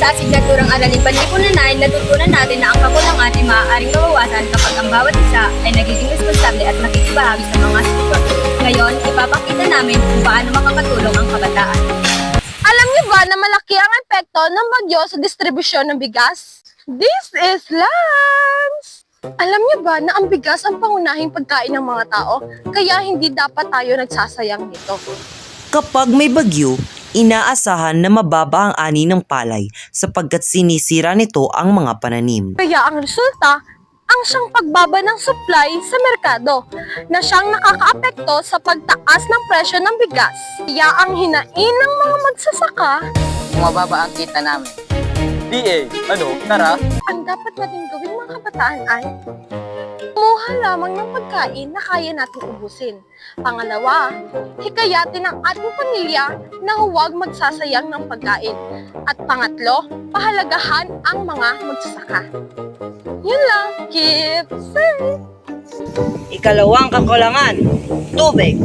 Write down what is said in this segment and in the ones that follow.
Sa asignaturang aralin panlipunan ay natutunan natin na ang kakulangan ay maaaring mabawasan kapag ang bawat isa ay nagiging responsable at nakikibahagi sa mga sitwasyon. Ngayon, ipapakita namin kung paano makakatulong ang kabataan. Alam niyo ba na malaki ang epekto ng bagyo sa distribusyon ng bigas? This is Lance! Alam niyo ba na ang bigas ang pangunahing pagkain ng mga tao, kaya hindi dapat tayo nagsasayang nito? Kapag may bagyo, inaasahan na mababa ang ani ng palay sapagkat sinisira nito ang mga pananim. Kaya ang resulta, ang siyang pagbaba ng supply sa merkado na siyang nakakaapekto sa pagtaas ng presyo ng bigas. Kaya ang hinain ng mga magsasaka, Mababa ang kita namin. Tara. ang dapat natin gawin mga kabataan ay kumuha lamang ng pagkain na kaya nating ubusin. Pangalawa, hikayatin ang ating pamilya na huwag magsasayang ng pagkain. At pangatlo, pahalagahan ang mga magsasaka. Yun lang, keep safe! Ikalawang kakulangan, tubig.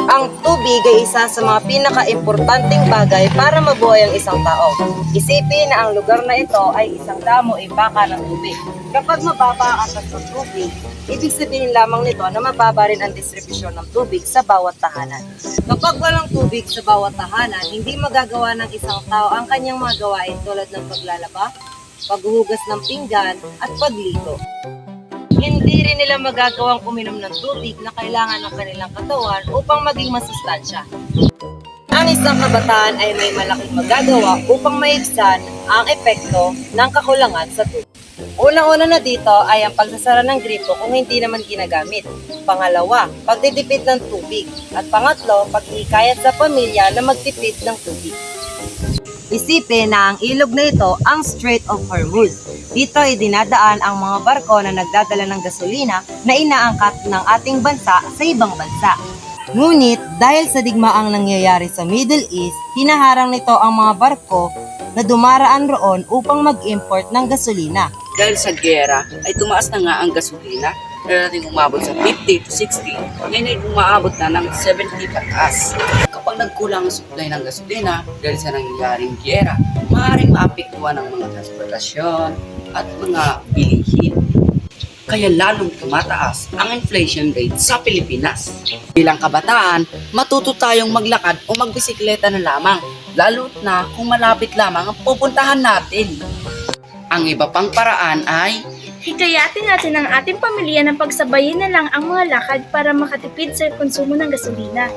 Ang tubig ay isa sa mga pinaka-importanting bagay para mabuhay ang isang tao. Isipin na ang lugar na ito ay isang damo ay baka ng tubig. Kapag mababa ang atas ng tubig, ibig sabihin lamang nito na mababa rin ang distribusyon ng tubig sa bawat tahanan. Kapag walang tubig sa bawat tahanan, hindi magagawa ng isang tao ang kanyang mga gawain tulad ng paglalaba, paghuhugas ng pinggan, at paglito. Hindi rin nila magagawang uminom ng tubig na kailangan ng kanilang katawan upang maging masustansya. Ang isang kabataan ay may malaking magagawa upang maibsan ang epekto ng kakulangan sa tubig. Unang-una na dito ay ang pagsasara ng gripo kung hindi naman ginagamit. Pangalawa, pagtitipid ng tubig. At pangatlo, paghihikayat sa pamilya na magtipid ng tubig. Isipin na ang ilog na ito ang Strait of Hormuz. Dito ay dinadaan ang mga barko na nagdadala ng gasolina na inaangkat ng ating bansa sa ibang bansa. Ngunit dahil sa digmaang nangyayari sa Middle East, hinaharang nito ang mga barko na dumaraan roon upang mag-import ng gasolina. Dahil sa gera, ay tumaas na nga ang gasolina. Darating umabot sa 50 to 60. Ngayon ay umaabot na ng 70 pataas. Kapag nagkulang ang supply ng gasolina dahil sa nangyayaring gera, maaaring maapektuhan ang mga transportasyon at mga bilihin. Kaya lalong tumataas ang inflation rate sa Pilipinas. Bilang kabataan, matuto tayong maglakad o magbisikleta na lamang, lalo na kung malapit lamang ang pupuntahan natin. Ang iba pang paraan ay hikayatin natin ang ating pamilya na pagsabayin na lang ang mga lakad para makatipid sa konsumo ng gasolina.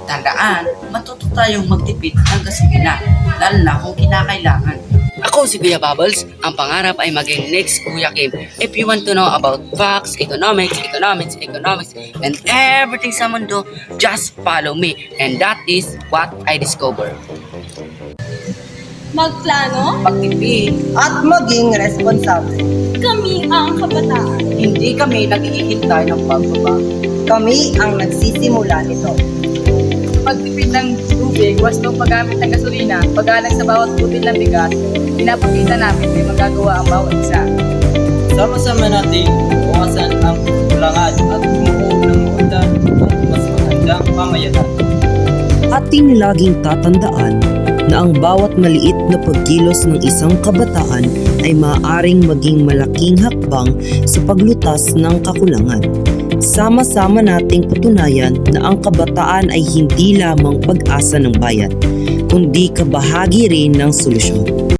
tandaan, matuto tayong magtipid ng gasolina, lalo na kung kinakailangan. Ako si Kuya Bubbles, ang pangarap ay maging next Kuya Kim. If you want to know about facts, economics, and everything sa mundo, just follow me. And that is what I discovered. Magplano, Pagtipid, At maging responsable. kami ang kabataan. hindi kami naghihintay ng pagbabago. Kami ang nagsisimula nito. Pagtipid ng tubig, wastong paggamit ng gasolina, paggalang sa bawat butil ng bigas, pinapakita namin may magagawa ang bawat isa. Sama-sama natin bukasan ang kulangan at bumuo ng maundan at mas magandang pamayanan. Ating laging tatandaan na ang bawat maliit na pagkilos ng isang kabataan ay maaaring maging malaking hakbang sa paglutas ng kakulangan. Sama-sama nating patunayan na ang kabataan ay hindi lamang pag-asa ng bayan, kundi kabahagi rin ng solusyon.